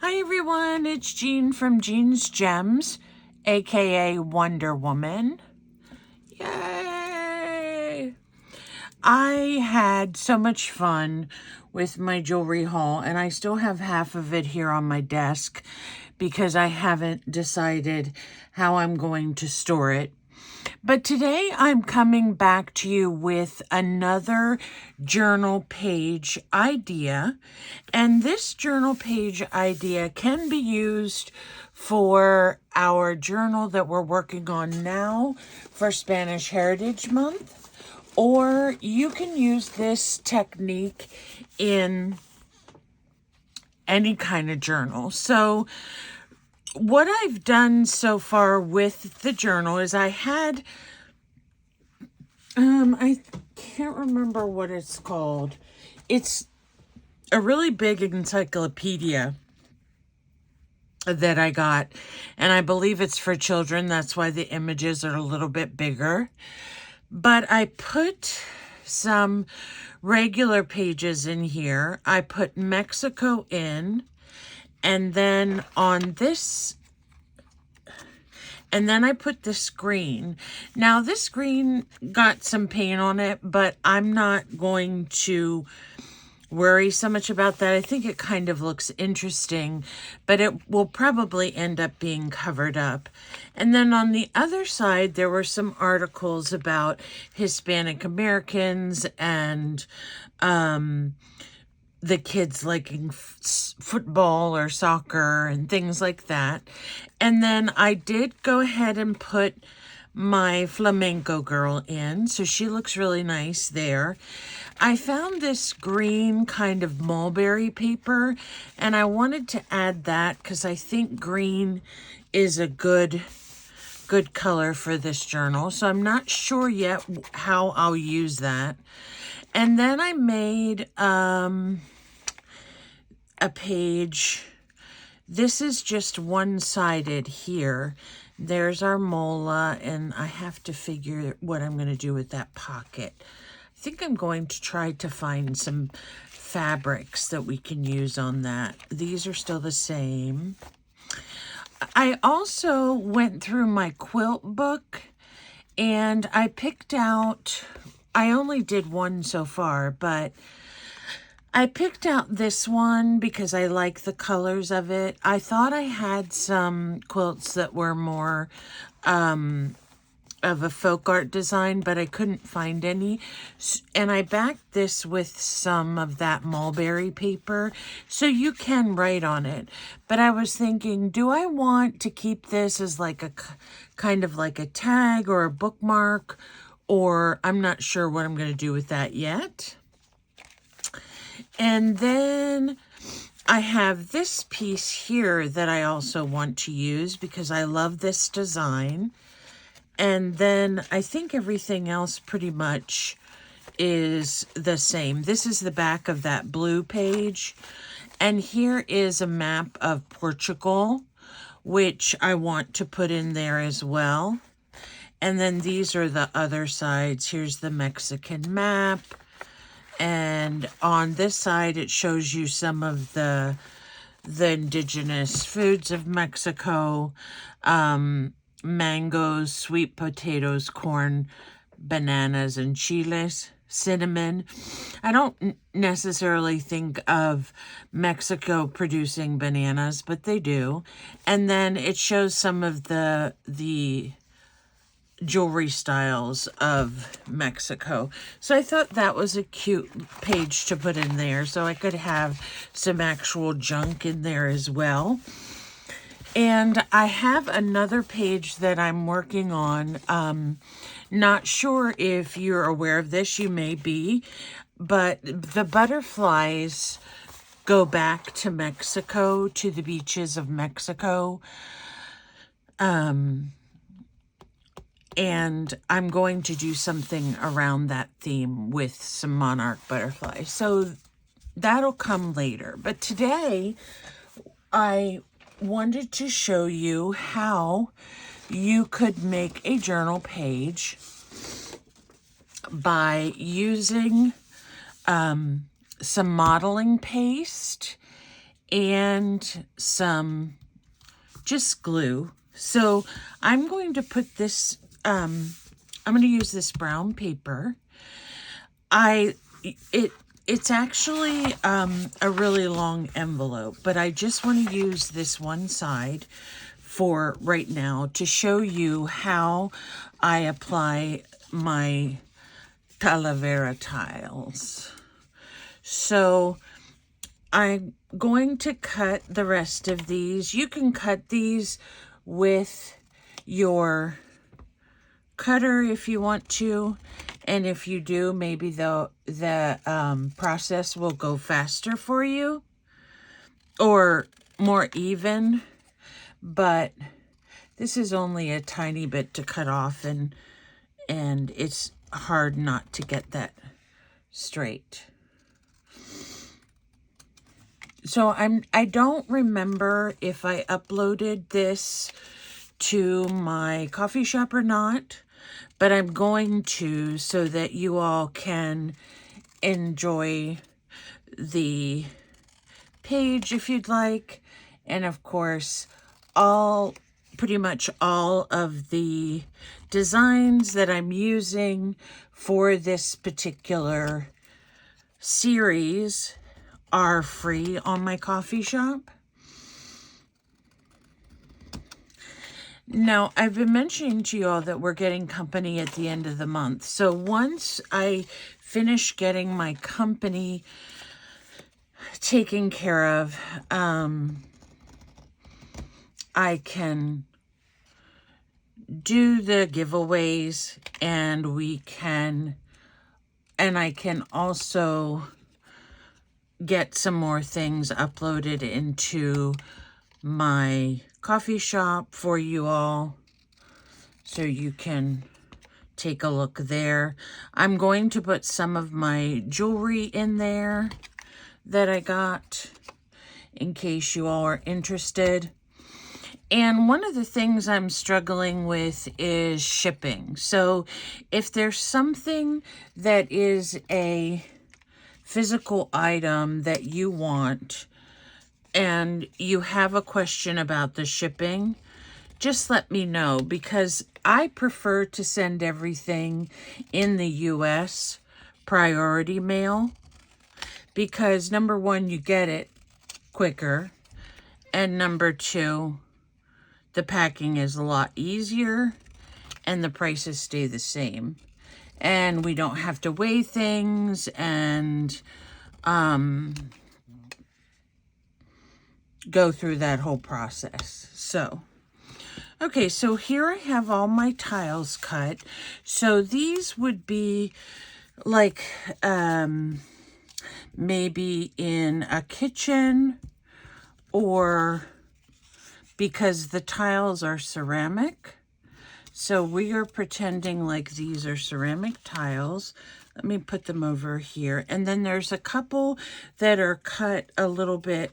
Hi everyone, it's Jean from Jean's Gems, aka Wonder Woman. Yay! I had so much fun with my jewelry haul, and I still have half of it here on my desk because I haven't decided how I'm going to store it. But today I'm coming back to you with another journal page idea. And this journal page idea can be used for our journal that we're working on now for Spanish Heritage Month. Or you can use this technique in any kind of journal. So what I've done so far with the journal is I had, I can't remember what it's called. It's a really big encyclopedia that I got, and I believe it's for children. That's why the images are a little bit bigger. But I put some regular pages in here. I put Mexico in, and then on this, and then I put this green. Now this green got some paint on it, but I'm not going to worry so much about that. I think it kind of looks interesting, but it will probably end up being covered up. And then on the other side, there were some articles about Hispanic Americans and the kids liking football or soccer and things like that. And then I did go ahead and put my flamenco girl in, so she looks really nice there. I found this green kind of mulberry paper, and I wanted to add that because I think green is a good color for this journal. So I'm not sure yet how I'll use that. And then I made a page. This is just one-sided here. There's our mola, and I have to figure what I'm going to do with that pocket. I think I'm going to try to find some fabrics that we can use on that. These are still the same. I also went through my quilt book, and I picked out, I only did one so far, but I picked out this one because I like the colors of it. I thought I had some quilts that were more of a folk art design, but I couldn't find any. And I backed this with some of that mulberry paper, so you can write on it. But I was thinking, do I want to keep this as like a kind of like a tag or a bookmark? Or I'm not sure what I'm going to do with that yet. And then I have this piece here that I also want to use because I love this design. And then I think everything else pretty much is the same. This is the back of that blue page. And here is a map of Portugal, which I want to put in there as well. And then these are the other sides. Here's the Mexican map. And on this side, it shows you some of the indigenous foods of Mexico. Mangoes, sweet potatoes, corn, bananas, and chiles, cinnamon. I don't necessarily think of Mexico producing bananas, but they do. And then it shows some of the jewelry styles of Mexico. So I thought that was a cute page to put in there, so I could have some actual junk in there as well. And I have another page that I'm working on. Not sure if you're aware of this, you may be, but the butterflies go back to Mexico, to the beaches of Mexico. And I'm going to do something around that theme with some monarch butterflies. So that'll come later. But today, I wanted to show you how you could make a journal page by using some modeling paste and some just glue. So I'm going to put this, I'm going to use this brown paper. It's actually a really long envelope, but I just want to use this one side for right now to show you how I apply my Talavera tiles. So I'm going to cut the rest of these. You can cut these with your cutter if you want to, and if you do, maybe the process will go faster for you or more even, but this is only a tiny bit to cut off, and it's hard not to get that straight. So I don't remember if I uploaded this to my coffee shop or not, but I'm going to, so that you all can enjoy the page if you'd like. And of course, pretty much all of the designs that I'm using for this particular series are free on my coffee shop. Now, I've been mentioning to you all that we're getting company at the end of the month. So once I finish getting my company taken care of, I can do the giveaways, and I can also get some more things uploaded into my coffee shop for you all, so you can take a look there. I'm going to put some of my jewelry in there that I got in case you all are interested. And one of the things I'm struggling with is shipping. So if there's something that is a physical item that you want and you have a question about the shipping, just let me know, because I prefer to send everything in the US priority mail, because number one, you get it quicker, and number two, the packing is a lot easier and the prices stay the same. And we don't have to weigh things and go through that whole process. So, okay, so here I have all my tiles cut. So these would be like maybe in a kitchen, or because the tiles are ceramic. So we are pretending like these are ceramic tiles. Let me put them over here. And then there's a couple that are cut a little bit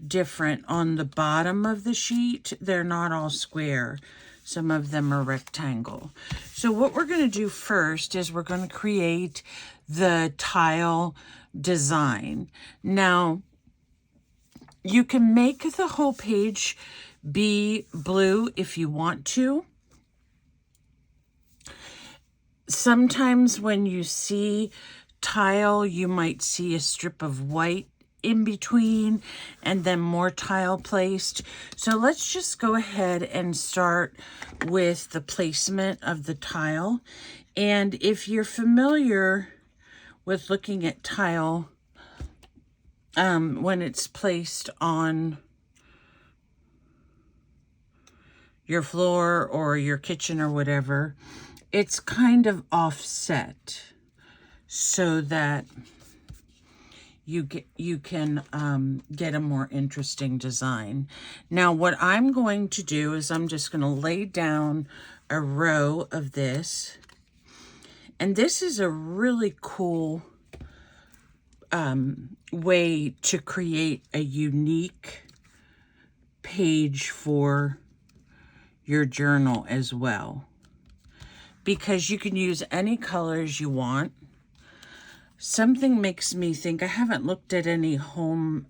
different on the bottom of the sheet. They're not all square. Some of them are rectangle. So what we're going to do first is we're going to create the tile design. Now, you can make the whole page be blue if you want to. Sometimes when you see tile, you might see a strip of white in between and then more tile placed. So let's just go ahead and start with the placement of the tile. And if you're familiar with looking at tile, when it's placed on your floor or your kitchen or whatever, it's kind of offset so that you can get a more interesting design. Now, what I'm going to do is I'm just going to lay down a row of this. And this is a really cool way to create a unique page for your journal as well, because you can use any colors you want. something makes me think, I haven't looked at any home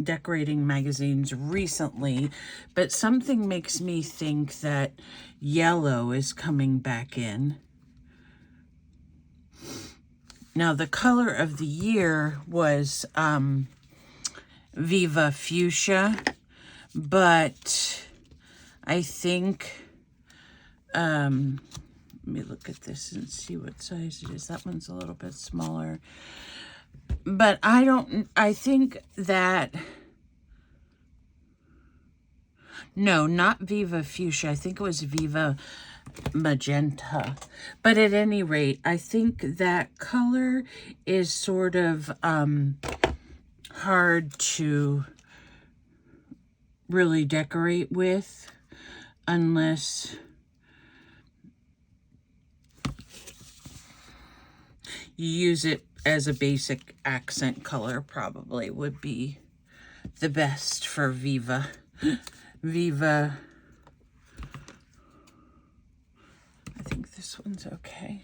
decorating magazines recently, but something makes me think that yellow is coming back in. Now, the color of the year was Viva Fuchsia, but I think, let me look at this and see what size it is. That one's a little bit smaller. But I think that, no, not Viva Fuchsia. I think it was Viva Magenta. But at any rate, I think that color is sort of hard to really decorate with unless you use it as a basic accent color. Probably would be the best for Viva. Viva. I think this one's okay.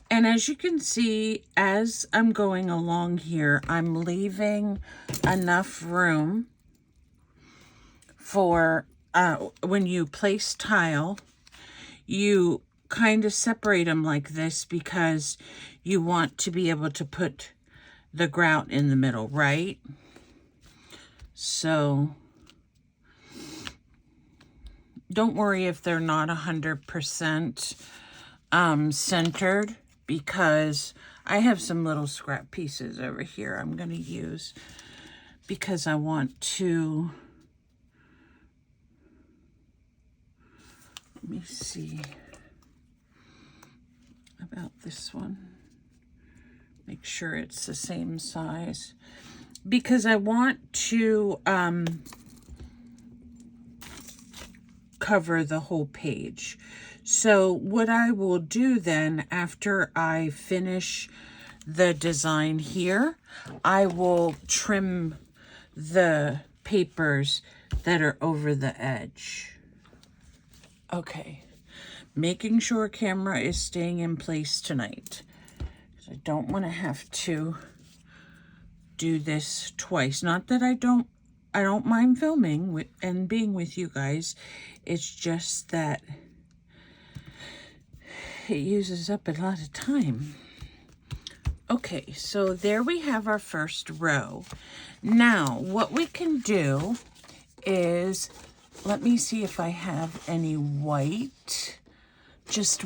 And as you can see, as I'm going along here, I'm leaving enough room for when you place tile, you kind of separate them like this because you want to be able to put the grout in the middle, right? So don't worry if they're not 100% centered, because I have some little scrap pieces over here I'm going to use because I want to, let me see about this one. Make sure it's the same size because I want to cover the whole page. So what I will do then, after I finish the design here, I will trim the papers that are over the edge. Okay, making sure camera is staying in place tonight. I don't want to have to do this twice. Not that I don't mind filming and being with you guys. It's just that it uses up a lot of time. Okay, so there we have our first row. Now, what we can do is, let me see if I have any white, just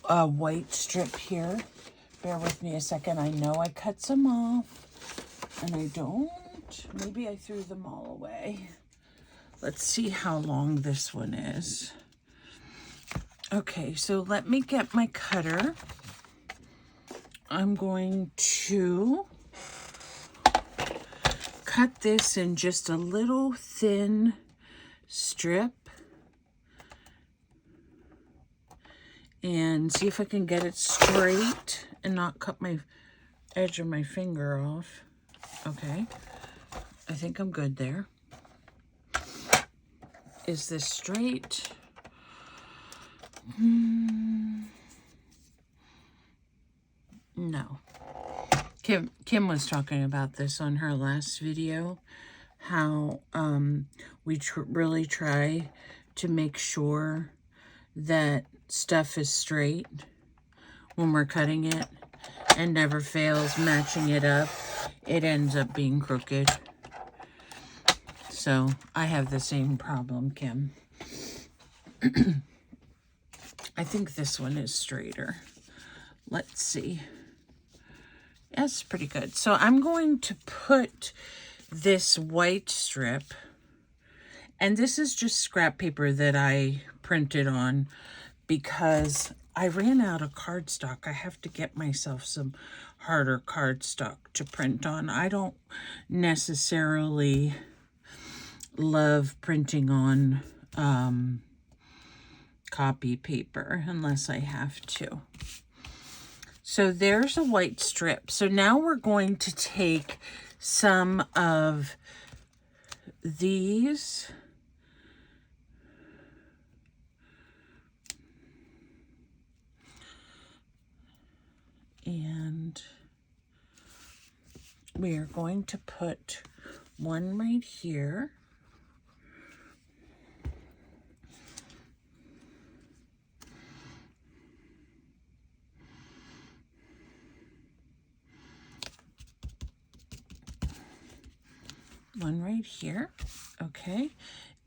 a white strip here. Bear with me a second. I know I cut some off, and I don't. Maybe I threw them all away. Let's see how long this one is. Okay, so let me get my cutter. I'm going to cut this in just a little thin strip and see if I can get it straight and not cut my edge of my finger off. Okay, I think I'm good there. Is this straight? No. Kim was talking about this on her last video, how we really try to make sure that stuff is straight when we're cutting it and never fails matching it up. It ends up being crooked. So I have the same problem, Kim. I think this one is straighter. Let's see. That's pretty good. So I'm going to put this white strip, and this is just scrap paper that I printed on because I ran out of cardstock. I have to get myself some harder cardstock to print on. I don't necessarily love printing on copy paper unless I have to. So there's a white strip. So now we're going to take some of these and we are going to put one right here. One right here. Okay.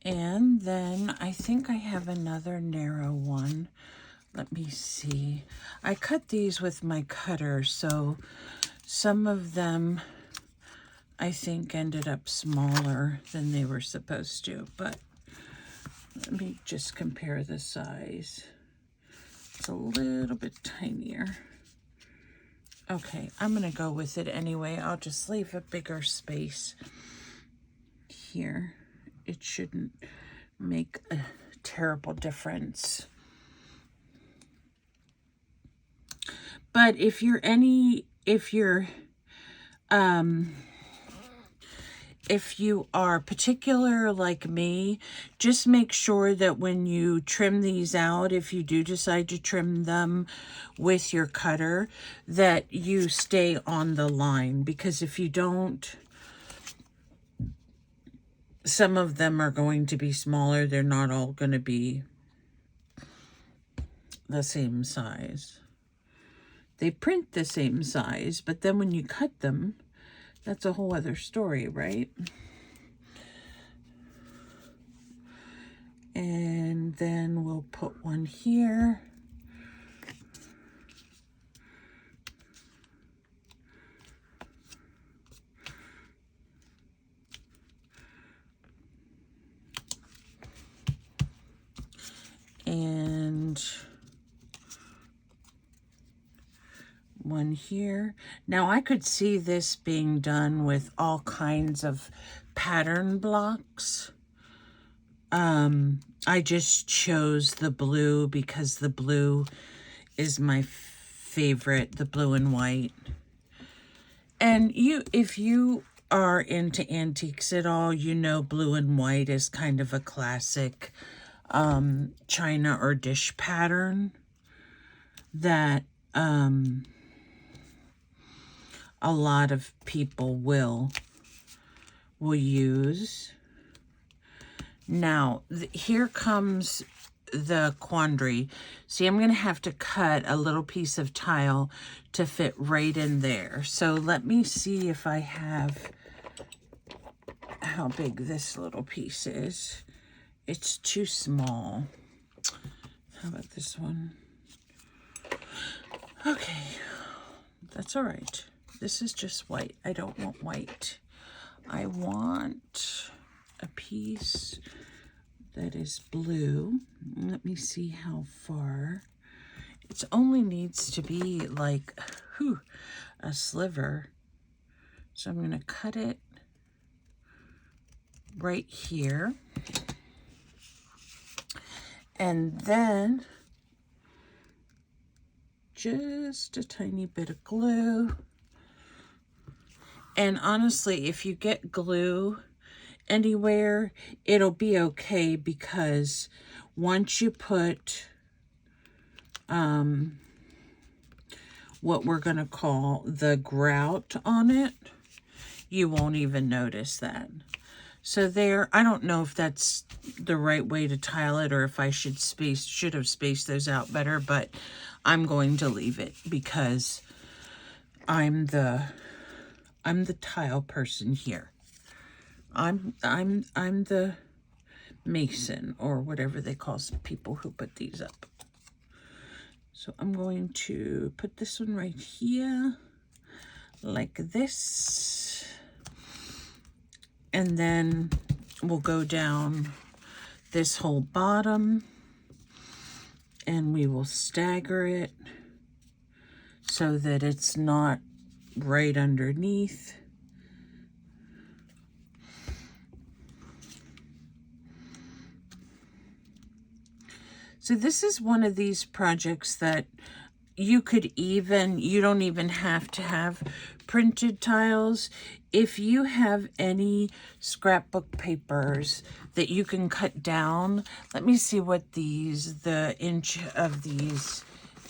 And then I think I have another narrow one. Let me see. I cut these with my cutter, so some of them I think ended up smaller than they were supposed to, but let me just compare the size. It's a little bit tinier. Okay, I'm gonna go with it anyway. I'll just leave a bigger space here. It shouldn't make a terrible difference. But if you are particular like me, just make sure that when you trim these out, if you do decide to trim them with your cutter, that you stay on the line, because if you don't, some of them are going to be smaller. They're not all going to be the same size. They print the same size, but then when you cut them, that's a whole other story, right? And then we'll put one here. And one here. Now I could see this being done with all kinds of pattern blocks. I just chose the blue because the blue is my favorite, the blue and white. And if you are into antiques at all, you know blue and white is kind of a classic china or dish pattern that a lot of people will use. Now, here comes the quandary. See, I'm going to have to cut a little piece of tile to fit right in there. So let me see if I have how big this little piece is. It's too small. How about this one? Okay, that's all right. This is just white. I don't want white. I want a piece that is blue. Let me see how far. It only needs to be like a sliver. So I'm going to cut it right here. And then just a tiny bit of glue. And honestly, if you get glue anywhere, it'll be okay, because once you put what we're going to call the grout on it, you won't even notice that. So there, I don't know if that's the right way to tile it, or if I should have spaced those out better, but I'm going to leave it because I'm the tile person here. I'm the mason, or whatever they call people who put these up. So I'm going to put this one right here, like this. And then we'll go down this whole bottom, and we will stagger it so that it's not right underneath. So this is one of these projects that you don't even have to have printed tiles. If you have any scrapbook papers that you can cut down, let me see what the inch of these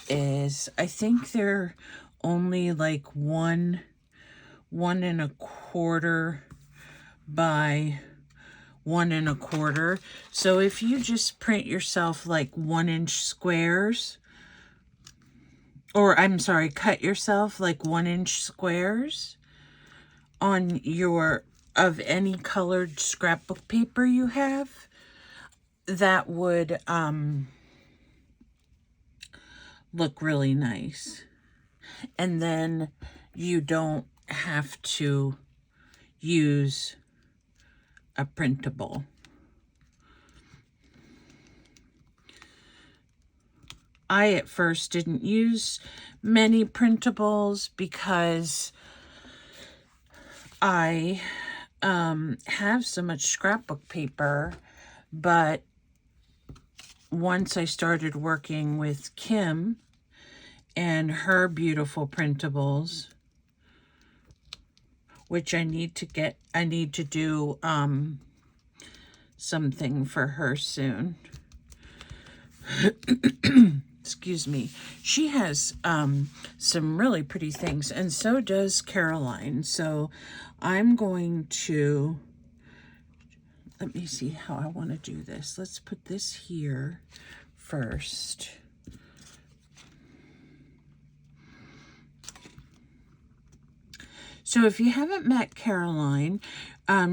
is. I think they're only like 1 1¼ by 1¼ So if you just print yourself like 1-inch squares, or I'm sorry, cut yourself like 1-inch squares on your, of any colored scrapbook paper you have, that would look really nice. And then you don't have to use a printable. I at first didn't use many printables because I have so much scrapbook paper, but once I started working with Kim and her beautiful printables, which I need to do something for her soon. Excuse me. She has some really pretty things, and so does Caroline. So I'm going to, let me see how I want to do this. Let's put this here first. So if you haven't met Caroline,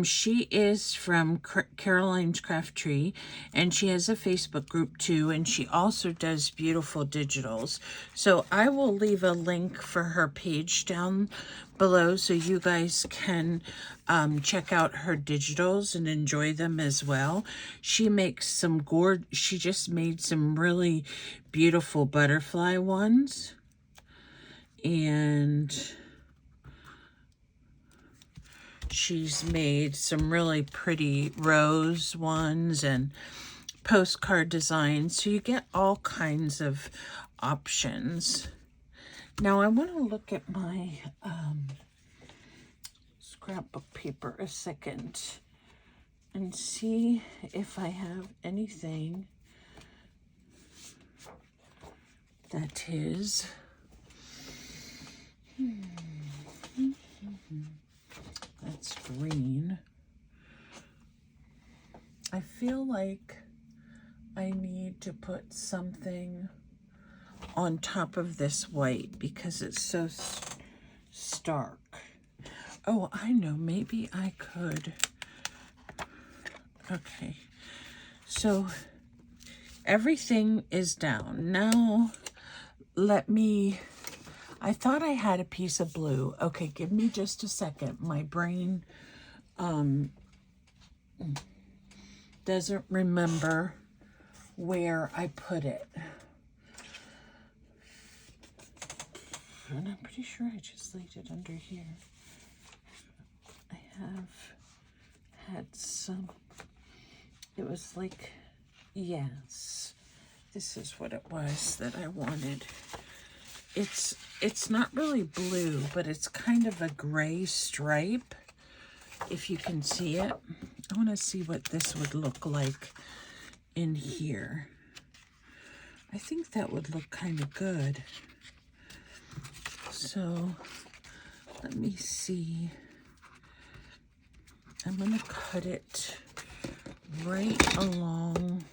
she is from Caroline's Craft Tree, and she has a Facebook group too, and she also does beautiful digitals. So I will leave a link for her page down below so you guys can check out her digitals and enjoy them as well. She makes some she just made some really beautiful butterfly ones, and she's made some really pretty rose ones and postcard designs. So you get all kinds of options. Now I want to look at my scrapbook paper a second and see if I have anything that is that's green. I feel like I need to put something on top of this white because it's so stark. Oh, I know, maybe I could. Okay, so everything is down. Now, I thought I had a piece of blue. Okay, give me just a second. My brain doesn't remember where I put it. And I'm pretty sure I just laid it under here. I have had some, it was like, yes, this is what it was that I wanted. It's not really blue, but it's kind of a gray stripe, if you can see it. I want to see what this would look like in here. I think that would look kind of good. So let me see. I'm going to cut it right along.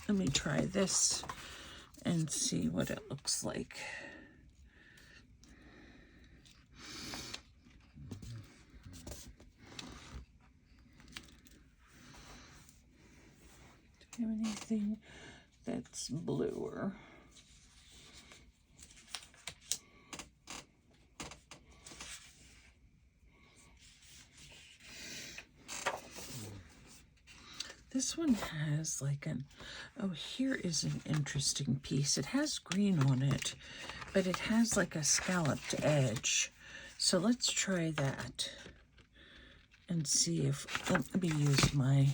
Let me try this and see what it looks like. Do you have anything that's bluer? This one has like an, oh, here is an interesting piece. It has green on it, but it has like a scalloped edge. So let's try that and see if, let me use my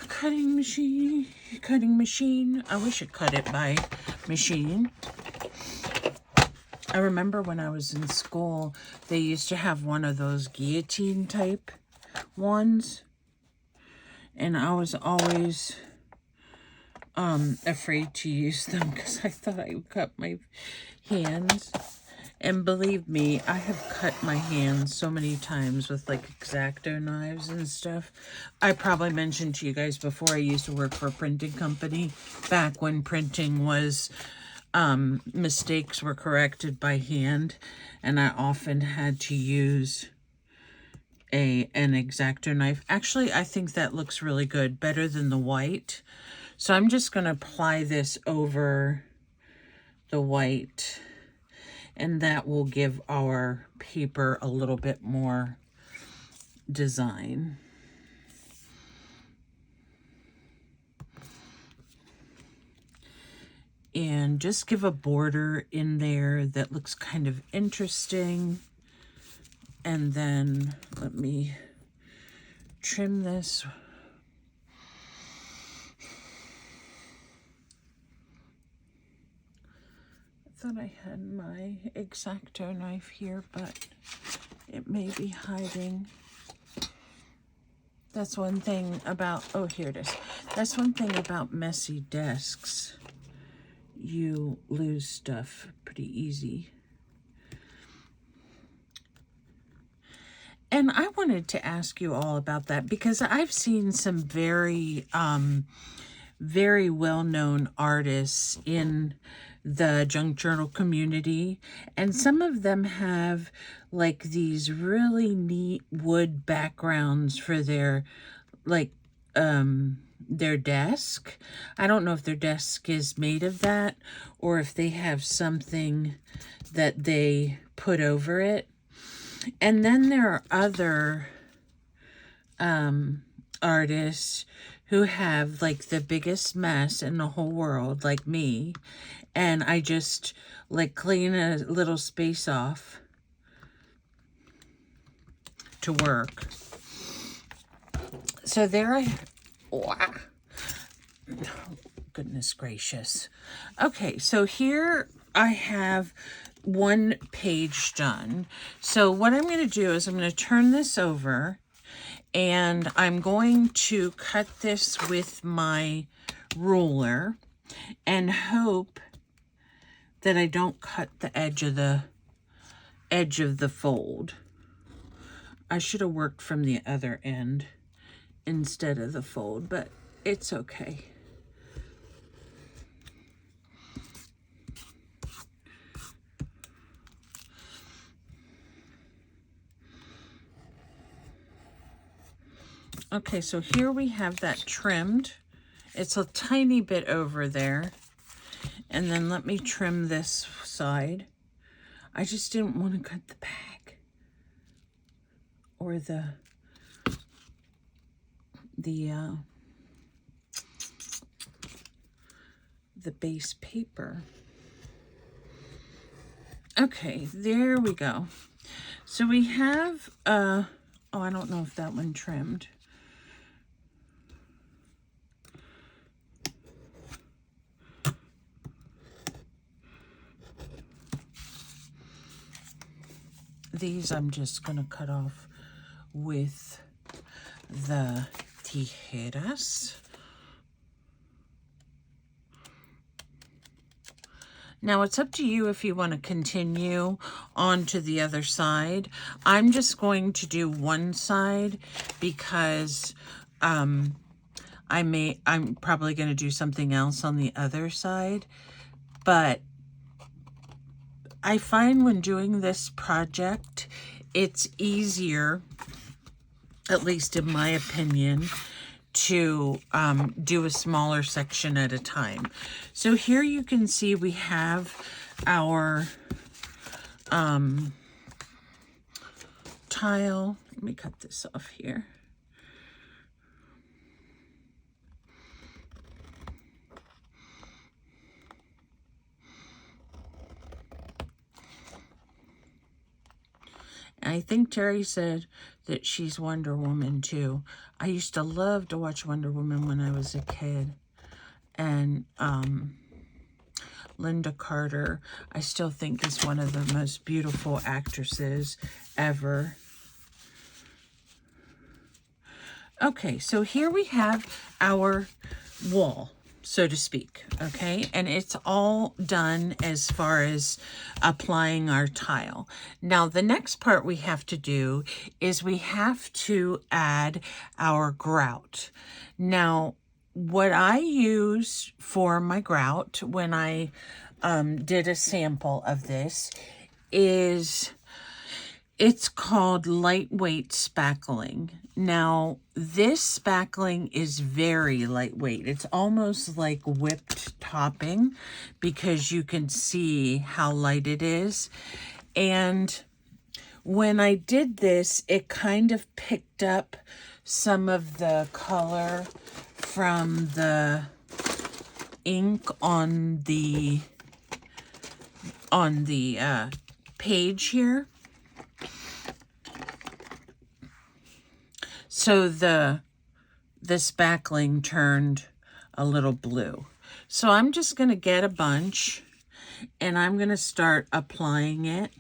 cutting machine. I wish it cut it by machine. I remember when I was in school, they used to have one of those guillotine type ones. And I was always afraid to use them because I thought I would cut my hands. And believe me, I have cut my hands so many times with like X-Acto knives and stuff. I probably mentioned to you guys before, I used to work for a printing company back when printing was, mistakes were corrected by hand. And I often had to use an X-Acto knife. Actually, I think that looks really good, better than the white. So I'm just going to apply this over the white, and that will give our paper a little bit more design. And just give a border in there that looks kind of interesting. And then let me trim this. I thought I had my X-Acto knife here, but it may be hiding. That's one thing about, oh, here it is. That's one thing about messy desks. You lose stuff pretty easy. And I wanted to ask you all about that because I've seen some very, very well-known artists in the junk journal community, and some of them have like these really neat wood backgrounds for their their desk. I don't know if their desk is made of that or if they have something that they put over it. And then there are other artists who have like the biggest mess in the whole world, like me, and I just like clean a little space off to work. So there wow. Oh, goodness gracious. Okay, so here I have one page done. So what I'm going to do is I'm going to turn this over, and I'm going to cut this with my ruler and hope that I don't cut the edge of the fold. I should have worked from the other end instead of the fold, but it's okay. Okay, so here we have that trimmed. It's a tiny bit over there. And then let me trim this side. I just didn't want to cut the back or the base paper. Okay, there we go. So we have, oh, I don't know if that one trimmed. These I'm just going to cut off with the tijeras. Now it's up to you if you want to continue on to the other side. I'm just going to do one side because I'm probably going to do something else on the other side. But I find when doing this project, it's easier, at least in my opinion, to do a smaller section at a time. So here you can see we have our tile. Let me cut this off here. I think Terry said that she's Wonder Woman too. I used to love to watch Wonder Woman when I was a kid. And Linda Carter, I still think is one of the most beautiful actresses ever. Okay, so here we have our wall, so to speak, okay? And it's all done as far as applying our tile. Now, the next part we have to do is we have to add our grout. Now, what I use for my grout when I did a sample of this is... it's called lightweight spackling. Now, this spackling is very lightweight. It's almost like whipped topping because you can see how light it is. And when I did this, it kind of picked up some of the color from the ink on the page here. So the spackling turned a little blue. So I'm just going to get a bunch and I'm going to start applying it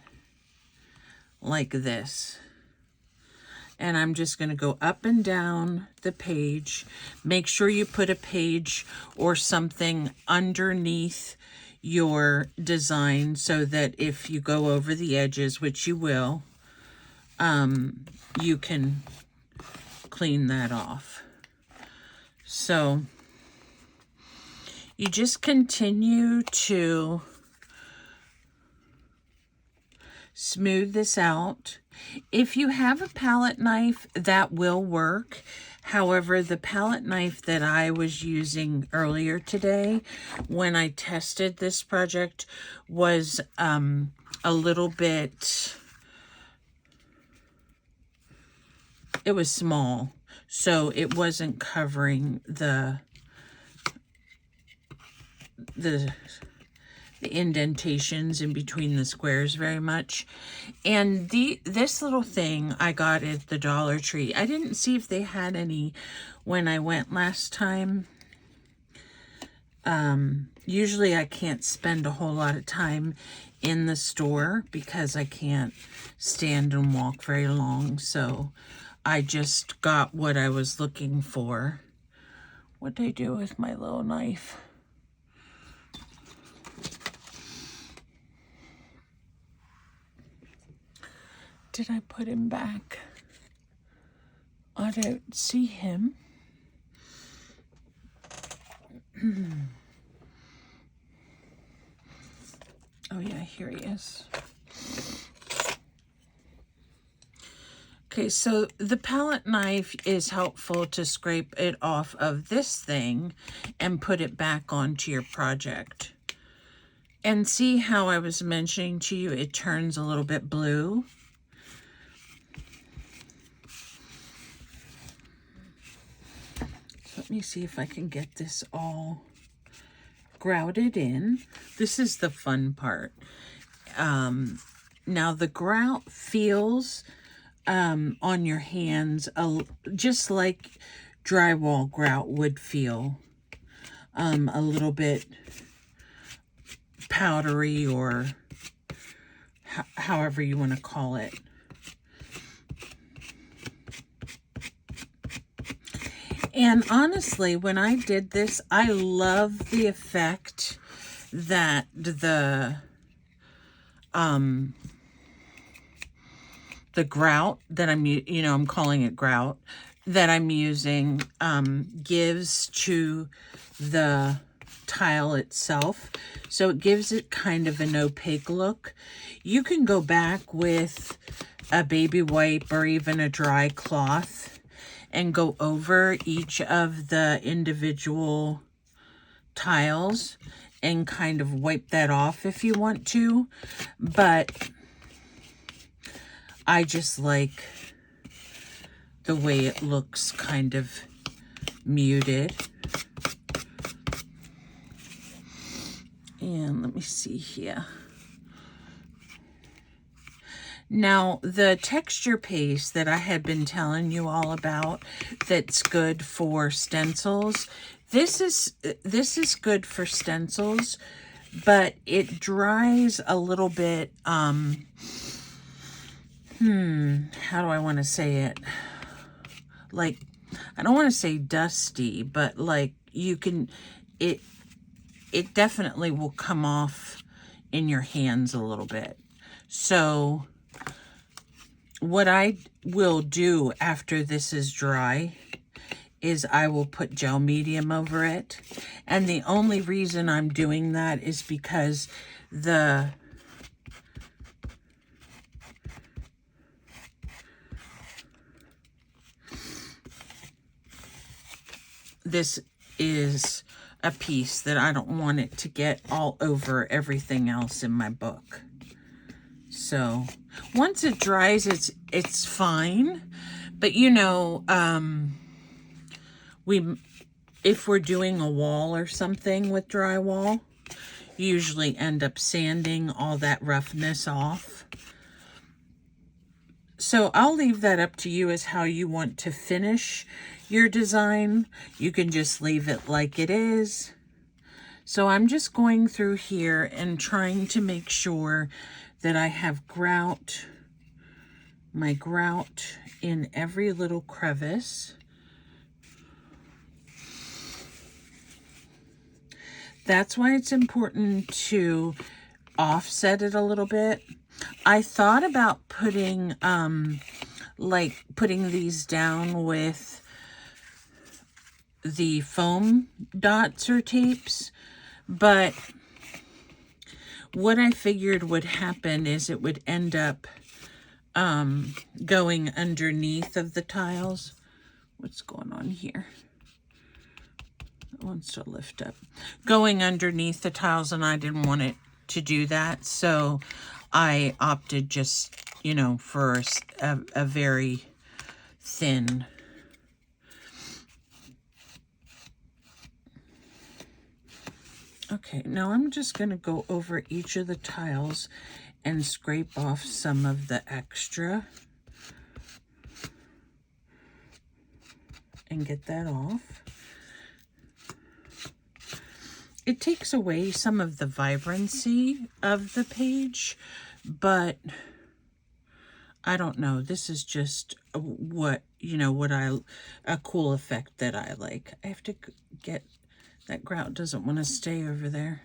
like this. And I'm just going to go up and down the page. Make sure you put a page or something underneath your design so that if you go over the edges, which you will, you can clean that off. So you just continue to smooth this out. If you have a palette knife, that will work. However, the palette knife that I was using earlier today when I tested this project was a little bit... it was small, so it wasn't covering the indentations in between the squares very much. And this little thing I got at the Dollar Tree. I didn't see if they had any when I went last time. Usually I can't spend a whole lot of time in the store because I can't stand and walk very long, so I just got what I was looking for. What did I do with my little knife? Did I put him back? I don't see him. Oh yeah, here he is. Okay, so the palette knife is helpful to scrape it off of this thing and put it back onto your project. And see how I was mentioning to you, it turns a little bit blue. So let me see if I can get this all grouted in. This is the fun part. Now the grout feels on your hands just like drywall grout would feel, a little bit powdery, or however you want to call it. And honestly, when I did this, I love the effect that the grout that I'm calling it grout, that I'm using gives to the tile itself. So it gives it kind of an opaque look. You can go back with a baby wipe or even a dry cloth and go over each of the individual tiles and kind of wipe that off if you want to. But I just like the way it looks kind of muted. And let me see here. Now, the texture paste that I had been telling you all about that's good for stencils, this is good for stencils, but it dries a little bit, how do I want to say it? Like, I don't want to say dusty, but like you can, it definitely will come off in your hands a little bit. So what I will do after this is dry is I will put gel medium over it. And the only reason I'm doing that is because this is a piece that I don't want it to get all over everything else in my book. So once it dries, it's fine. But you know, if we're doing a wall or something with drywall, you usually end up sanding all that roughness off. So I'll leave that up to you as how you want to finish your design. You can just leave it like it is. So I'm just going through here and trying to make sure that I have grout, my grout in every little crevice. That's why it's important to offset it a little bit. I thought about putting, putting these down with the foam dots or tapes, but what I figured would happen is it would end up going underneath of the tiles. What's going on here? It wants to lift up. Going underneath the tiles, and I didn't want it to do that, so I opted just, you know, for a very thin. Okay, now I'm just going to go over each of the tiles and scrape off some of the extra and get that off. It takes away some of the vibrancy of the page, but I don't know. This is just what, you know, a cool effect that I like. I have to get, that grout doesn't want to stay over there.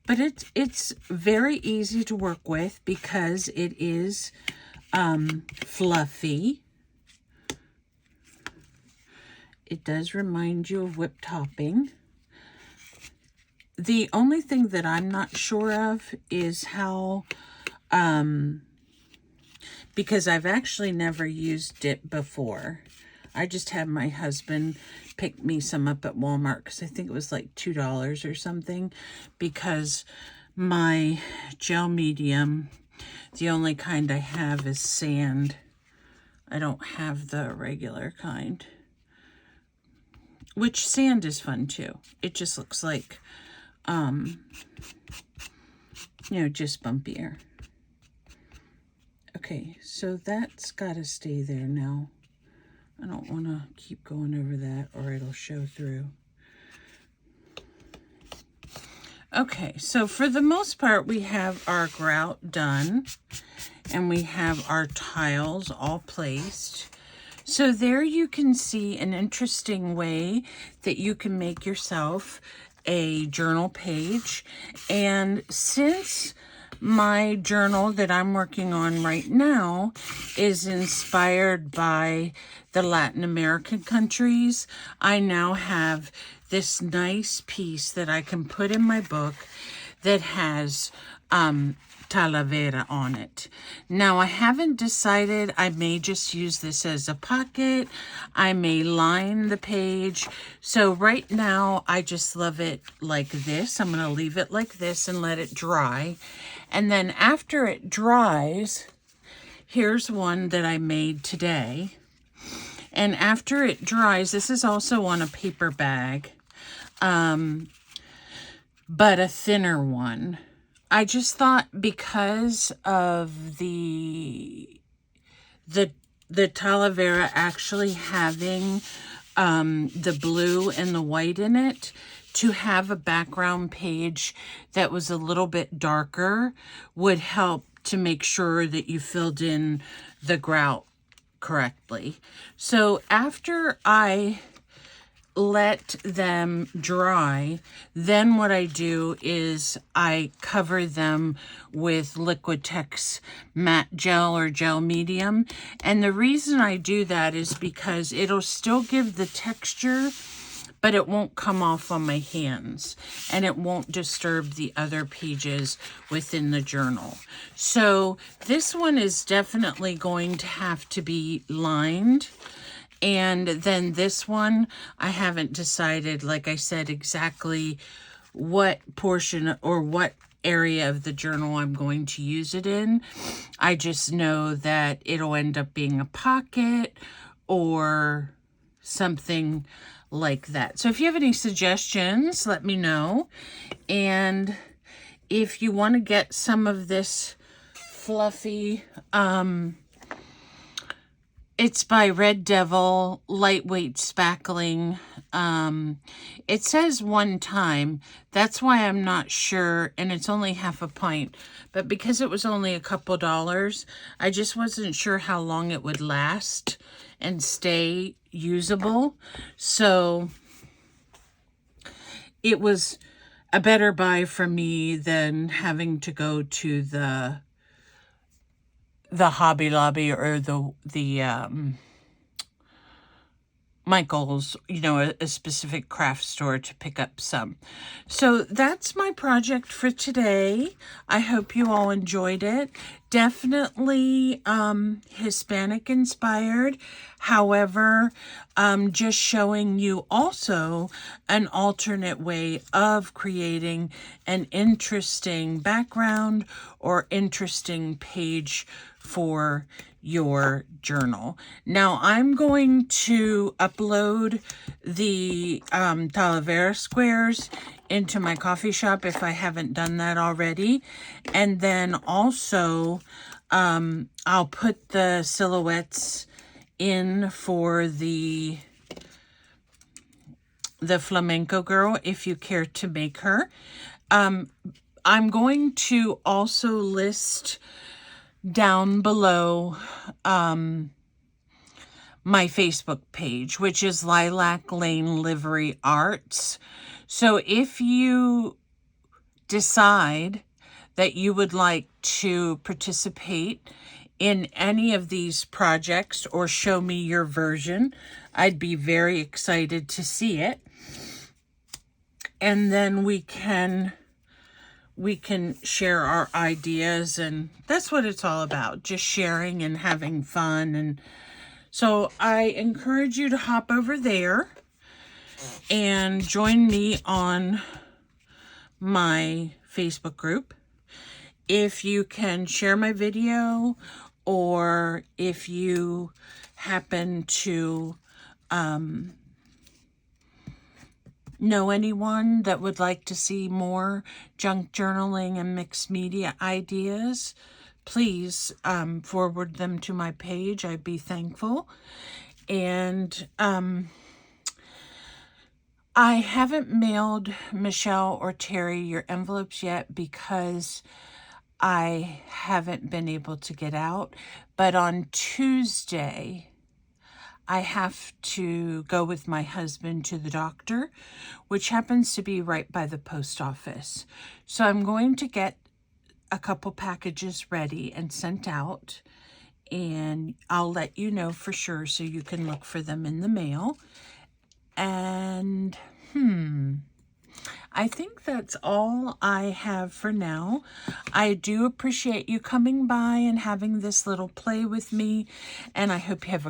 But it's very easy to work with because it is fluffy. It does remind you of whipped topping. The only thing that I'm not sure of is how, because I've actually never used it before. I just had my husband pick me some up at Walmart because I think it was like $2 or something, because my gel medium, the only kind I have is sand. I don't have the regular kind. Which sand is fun too. It just looks like, you know, just bumpier. Okay, so that's got to stay there now. I don't want to keep going over that or it'll show through. Okay, so for the most part, we have our grout done and we have our tiles all placed. So there you can see an interesting way that you can make yourself a journal page. And since my journal that I'm working on right now is inspired by the Latin American countries, I now have this nice piece that I can put in my book that has Talavera on it. Now, I haven't decided. I may just use this as a pocket. I may line the page. So right now, I just love it like this. I'm going to leave it like this and let it dry. And then after it dries, here's one that I made today. And after it dries, this is also on a paper bag, but a thinner one. I just thought because of the Talavera actually having the blue and the white in it, to have a background page that was a little bit darker would help to make sure that you filled in the grout correctly. So after I let them dry, then what I do is I cover them with Liquitex matte gel or gel medium. And the reason I do that is because it'll still give the texture, but it won't come off on my hands, and it won't disturb the other pages within the journal. So this one is definitely going to have to be lined. And then this one, I haven't decided, like I said, exactly what portion or what area of the journal I'm going to use it in. I just know that it'll end up being a pocket or something like that. So if you have any suggestions, let me know. And if you want to get some of this fluffy, it's by Red Devil, lightweight spackling. It says 1 time. That's why I'm not sure, and it's only half a pint. But because it was only a couple dollars, I just wasn't sure how long it would last and stay usable. So it was a better buy for me than having to go to the Hobby Lobby or the Michael's, you know, a specific craft store to pick up some. So that's my project for today. I hope you all enjoyed it. Definitely Hispanic inspired. However, just showing you also an alternate way of creating an interesting background or interesting page for your journal. Now I'm going to upload the Talavera squares into my coffee shop if I haven't done that already. And then also I'll put the silhouettes in for the flamenco girl if you care to make her. I'm going to also list down below my Facebook page, which is Lilac Lane Livery Arts. So if you decide that you would like to participate in any of these projects or show me your version, I'd be very excited to see it. And then we can share our ideas, and that's what it's all about, just sharing and having fun. And so I encourage you to hop over there and join me on my Facebook group. If you can share my video, or if you happen to know anyone that would like to see more junk journaling and mixed media ideas, please forward them to my page. I'd be thankful. And I haven't mailed Michelle or Terry your envelopes yet because I haven't been able to get out. But on Tuesday, I have to go with my husband to the doctor, which happens to be right by the post office. So I'm going to get a couple packages ready and sent out, and I'll let you know for sure so you can look for them in the mail. And I think that's all I have for now. I do appreciate you coming by and having this little play with me, and I hope you have a